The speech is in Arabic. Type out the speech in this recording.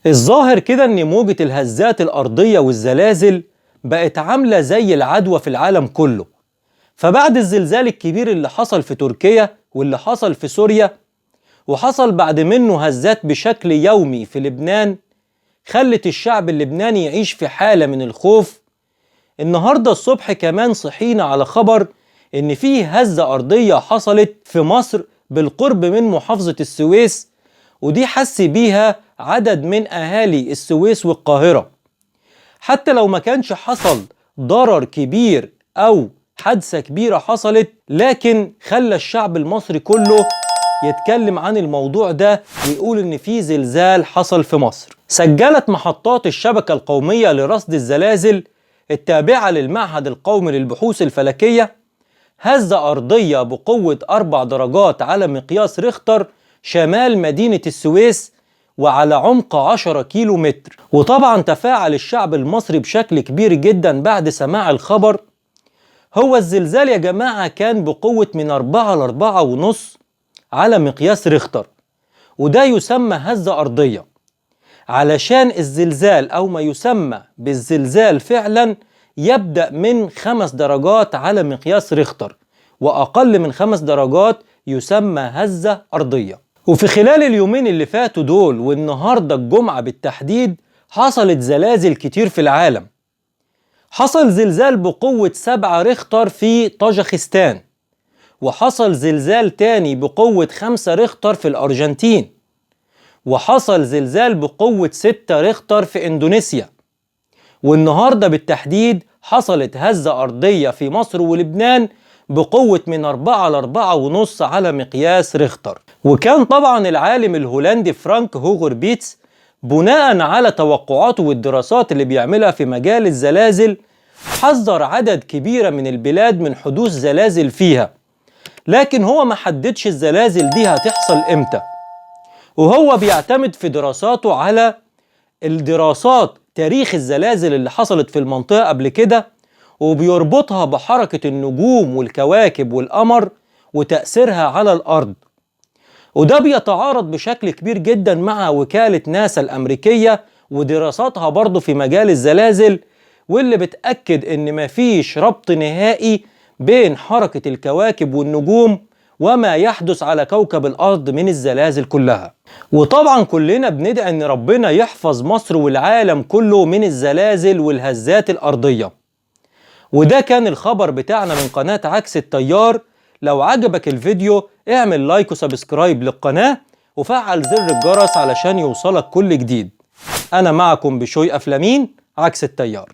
الظاهر كده ان موجة الهزات الأرضية والزلازل بقت عاملة زي العدوى في العالم كله. فبعد الزلزال الكبير اللي حصل في تركيا واللي حصل في سوريا وحصل بعد منه هزات بشكل يومي في لبنان، خلت الشعب اللبناني يعيش في حالة من الخوف. النهاردة الصبح كمان صحينا على خبر إن فيه هزة أرضية حصلت في مصر بالقرب من محافظة السويس، ودي حس بيها عدد من أهالي السويس والقاهرة. حتى لو ما كانش حصل ضرر كبير أو حادثة كبيرة حصلت، لكن خلى الشعب المصري كله يتكلم عن الموضوع ده ويقول إن في زلزال حصل في مصر. سجلت محطات الشبكة القومية لرصد الزلازل التابعة للمعهد القومي للبحوث الفلكية هزة أرضية بقوة 4 درجات على مقياس ريختر شمال مدينة السويس وعلى عمق 10 كيلو متر. وطبعا تفاعل الشعب المصري بشكل كبير جدا بعد سماع الخبر. هو الزلزال يا جماعة كان بقوة من 4 ل 4.5 على مقياس ريختر، وده يسمى هزة أرضية، علشان الزلزال أو ما يسمى بالزلزال فعلا يبدأ من 5 درجات على مقياس ريختر، وأقل من 5 درجات يسمى هزة أرضية. وفي خلال اليومين اللي فاتوا دول والنهاردة الجمعة بالتحديد حصلت زلازل كتير في العالم. حصل زلزال بقوة 7 ريختر في طاجخستان، وحصل زلزال تاني بقوة 5 ريختر في الأرجنتين، وحصل زلزال بقوة 6 ريختر في إندونيسيا. والنهاردة بالتحديد حصلت هزة أرضية في مصر ولبنان بقوة من 4 ل 4.5 على مقياس ريختر. وكان طبعا العالم الهولندي فرانك هوغربيتس بناء على توقعاته والدراسات اللي بيعملها في مجال الزلازل حذر عدد كبير من البلاد من حدوث زلازل فيها، لكن هو ما حددش الزلازل دي هتحصل امتى. وهو بيعتمد في دراساته على الدراسات تاريخ الزلازل اللي حصلت في المنطقة قبل كده، وبيربطها بحركة النجوم والكواكب والقمر وتأثيرها على الأرض. وده بيتعارض بشكل كبير جدا مع وكالة ناسا الأمريكية ودراساتها برضو في مجال الزلازل، واللي بتأكد إن مفيش ربط نهائي بين حركة الكواكب والنجوم وما يحدث على كوكب الأرض من الزلازل كلها. وطبعا كلنا بندعي إن ربنا يحفظ مصر والعالم كله من الزلازل والهزات الأرضية. وده كان الخبر بتاعنا من قناة عكس التيار. لو عجبك الفيديو اعمل لايك وسبسكرايب للقناة وفعل زر الجرس علشان يوصلك كل جديد. أنا معكم بشوي أفلامين عكس التيار.